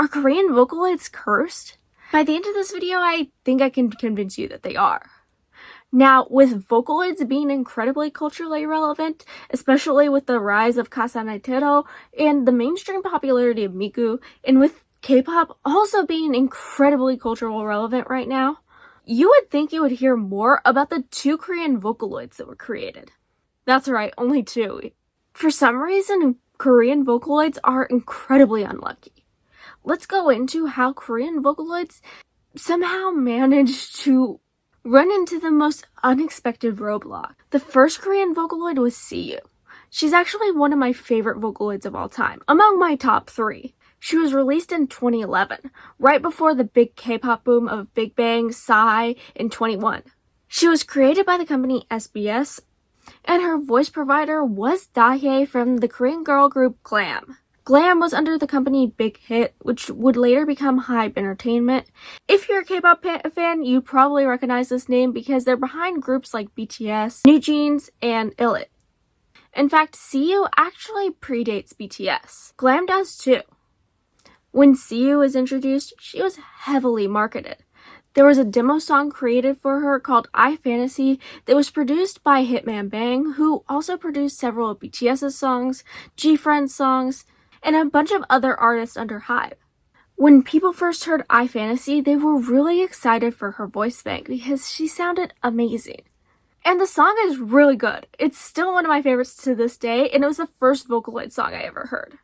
Are Korean vocaloids cursed? By the end of this video, I think I can convince you that they are. Now, with vocaloids being incredibly culturally relevant, especially with the rise of Kasanetero and the mainstream popularity of Miku, and with K-pop also being incredibly culturally relevant right now, you would think you would hear more about the 2 Korean vocaloids that were created. That's right, only 2. For some reason, Korean vocaloids are incredibly unlucky. Let's go into how Korean vocaloids somehow managed to run into the most unexpected roadblock. The first Korean vocaloid was SeeU. She's actually one of my favorite vocaloids of all time, among my top 3. She was released in 2011, right before the big K-pop boom of Big Bang, Psy, and 21. She was created by the company SBS, and her voice provider was Dahae from the Korean girl group Glam. Glam was under the company Big Hit, which would later become Hype Entertainment. If you're a K-pop fan, you probably recognize this name because they're behind groups like BTS, NewJeans, and ILLIT. In fact, SeeU actually predates BTS. Glam does too. When SeeU was introduced, she was heavily marketed. There was a demo song created for her called I Fantasy that was produced by Hitman Bang, who also produced several of BTS's songs, G-Friend's songs, and a bunch of other artists under Hype. When people first heard I Fantasy, they were really excited for her voice bank because she sounded amazing. And the song is really good. It's still one of my favorites to this day, and it was the first Vocaloid song I ever heard.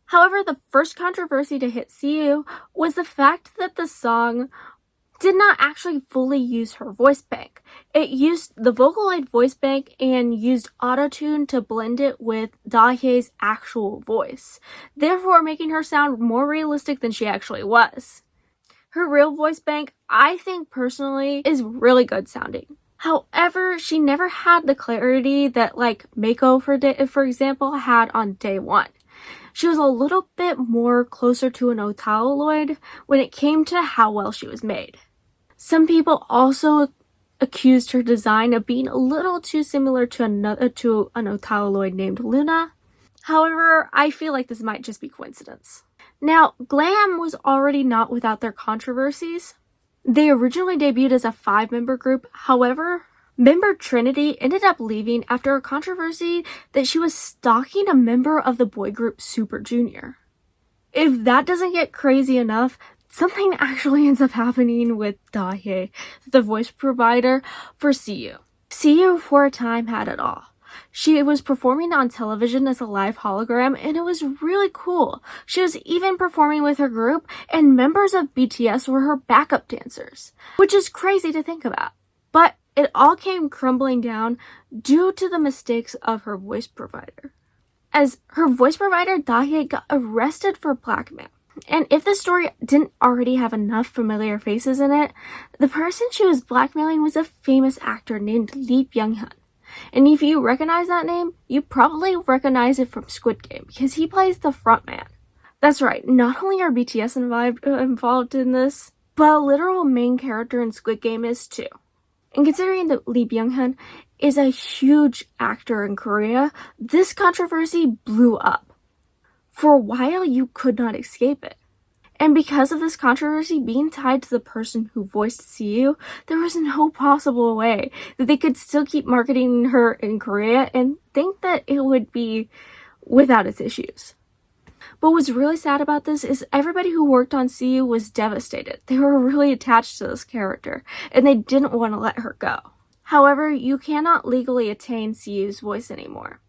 However, the first controversy to hit SeeU was the fact that the song did not actually fully use her voice bank. It used the Vocaloid voice bank and used autotune to blend it with Dahae's actual voice, therefore making her sound more realistic than she actually was. Her real voice bank, I think personally, is really good sounding. However, she never had the clarity that like Mako, for example, had on day 1. She was a little bit more closer to an vocaloid when it came to how well she was made. Some people also accused her design of being a little too similar to an vocaloid named Luna. However, I feel like this might just be coincidence. Now, Glam was already not without their controversies. They originally debuted as a 5-member group. However, member Trinity ended up leaving after a controversy that she was stalking a member of the boy group Super Junior. If that doesn't get crazy enough, something actually ends up happening with Dahae, the voice provider for SeeU. SeeU for a time had it all. She was performing on television as a live hologram, and it was really cool. She was even performing with her group, and members of BTS were her backup dancers, which is crazy to think about. But it all came crumbling down due to the mistakes of her voice provider. As her voice provider, Dahae, got arrested for blackmail. And if the story didn't already have enough familiar faces in it, the person she was blackmailing was a famous actor named Lee Byung-hun. And if you recognize that name, you probably recognize it from Squid Game because he plays the frontman. That's right, not only are BTS involved in this, but a literal main character in Squid Game is too. And considering that Lee Byung-hun is a huge actor in Korea, this controversy blew up. For a while, you could not escape it. And because of this controversy being tied to the person who voiced SeeU, there was no possible way that they could still keep marketing her in Korea and think that it would be without its issues. But what's really sad about this is everybody who worked on SeeU was devastated. They were really attached to this character, and they didn't want to let her go. However, you cannot legally attain SeeU's voice anymore.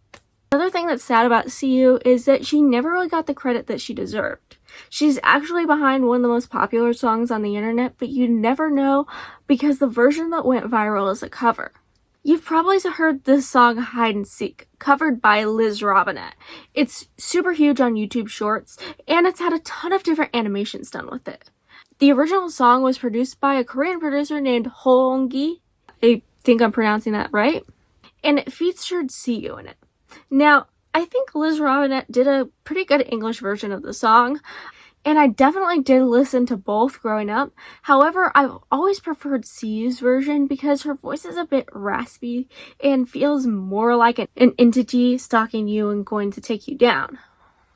Another thing that's sad about SeeU is that she never really got the credit that she deserved. She's actually behind one of the most popular songs on the internet, but you never know because the version that went viral is a cover. You've probably heard this song Hide and Seek, covered by Liz Robinette. It's super huge on YouTube Shorts, and it's had a ton of different animations done with it. The original song was produced by a Korean producer named Hong-gi. I think I'm pronouncing that right. And it featured SeeU in it. Now, I think Liz Robinette did a pretty good English version of the song, and I definitely did listen to both growing up. However, I've always preferred SeeU's version because her voice is a bit raspy and feels more like an entity stalking you and going to take you down.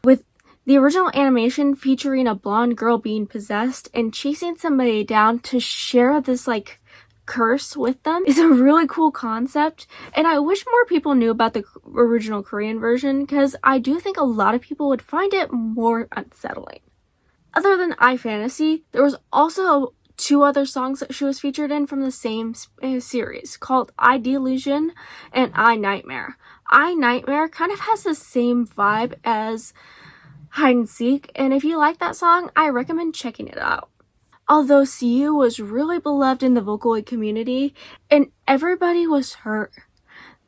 With The original animation featuring a blonde girl being possessed and chasing somebody down to share this like curse with them is a really cool concept, and I wish more people knew about the original Korean version because I do think a lot of people would find it more unsettling. Other than I Fantasy, there was also 2 other songs that she was featured in from the same series called I Delusion and I Nightmare. I Nightmare kind of has the same vibe as Hide and Seek, and if you like that song, I recommend checking it out. Although SeeU was really beloved in the Vocaloid community and everybody was hurt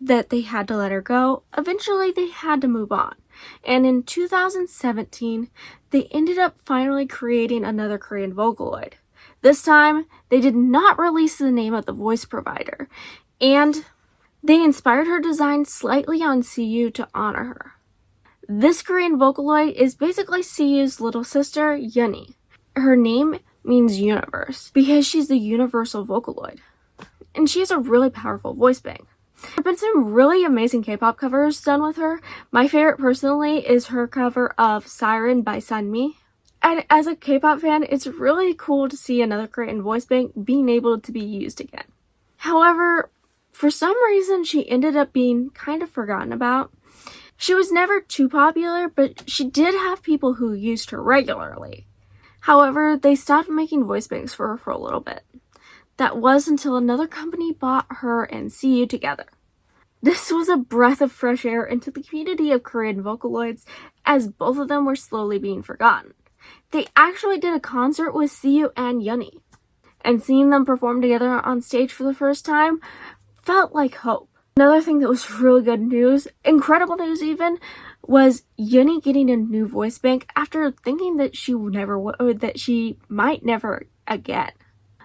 that they had to let her go, eventually they had to move on. And in 2017, they ended up finally creating another Korean Vocaloid. This time, they did not release the name of the voice provider, and they inspired her design slightly on SeeU to honor her. This Korean Vocaloid is basically SeeU's little sister, Uni. Her name means universe because she's the universal Vocaloid, and she has a really powerful voice bank. There have been some really amazing K-pop covers done with her. My favorite personally is her cover of Siren by Sunmi. And as a K-pop fan, it's really cool to see another Korean voice bank being able to be used again. However, for some reason, she ended up being kind of forgotten about. She was never too popular, but she did have people who used her regularly. However, they stopped making voice banks for her for a little bit. That was until another company bought her and SeeU together. This was a breath of fresh air into the community of Korean Vocaloids, as both of them were slowly being forgotten. They actually did a concert with SeeU and Uni, and seeing them perform together on stage for the first time felt like hope. Another thing that was really good news, incredible news even, was Uni getting a new voice bank after thinking that she might never again.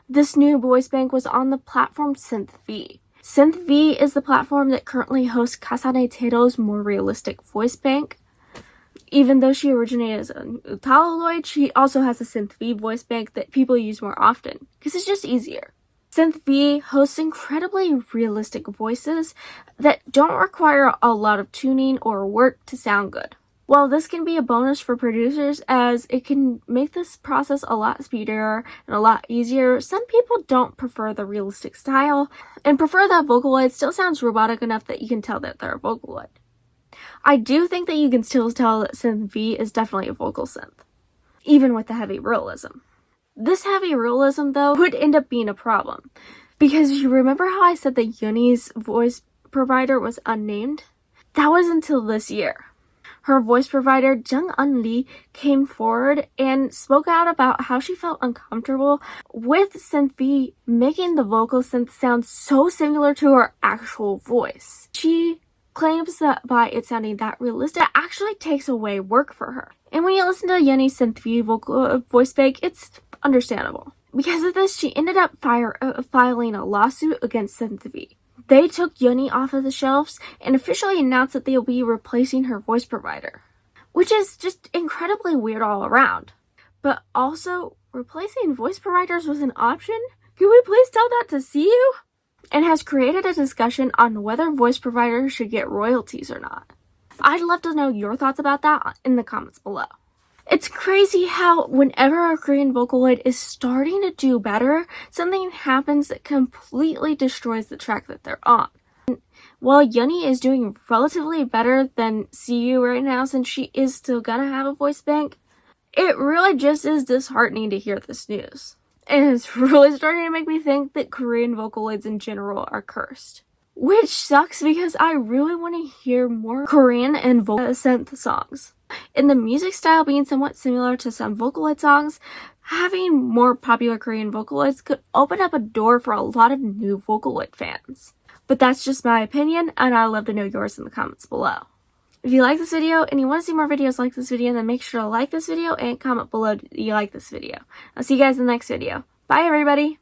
This new voice bank was on the platform SynthV. SynthV is the platform that currently hosts Kasane Tero's more realistic voice bank. Even though she originated as an vocaloid, she also has a SynthV voice bank that people use more often because it's just easier. SynthV hosts incredibly realistic voices that don't require a lot of tuning or work to sound good. While this can be a bonus for producers as it can make this process a lot speedier and a lot easier, some people don't prefer the realistic style and prefer that Vocaloid still sounds robotic enough that you can tell that they're a Vocaloid. I do think that you can still tell that SynthV is definitely a vocal synth, even with the heavy realism. This heavy realism, though, would end up being a problem, because you remember how I said that Uni's voice provider was unnamed? That was until this year. Her voice provider, Jung-eun Lee, came forward and spoke out about how she felt uncomfortable with SynthV making the vocal synth sound so similar to her actual voice. She claims that by it sounding that realistic, it actually takes away work for her. And when you listen to Uni's SynthV voice bank, it's understandable. Because of this, she ended up filing a lawsuit against SynthV. They took Uni off of the shelves and officially announced that they'll be replacing her voice provider, which is just incredibly weird all around. But also, replacing voice providers was an option? Can we please tell that to SeeU? And has created a discussion on whether voice providers should get royalties or not. I'd love to know your thoughts about that in the comments below. It's crazy how whenever a Korean Vocaloid is starting to do better, something happens that completely destroys the track that they're on. While Uni is doing relatively better than SeeU right now, since she is still gonna have a voice bank, it really just is disheartening to hear this news. And it's really starting to make me think that Korean Vocaloids in general are cursed. Which sucks because I really want to hear more Korean and synth songs. In the music style being somewhat similar to some Vocaloid songs, having more popular Korean Vocaloids could open up a door for a lot of new Vocaloid fans. But that's just my opinion, and I'd love to know yours in the comments below. If you like this video and you want to see more videos like this video, then make sure to like this video and comment below that you like this video. I'll see you guys in the next video. Bye everybody!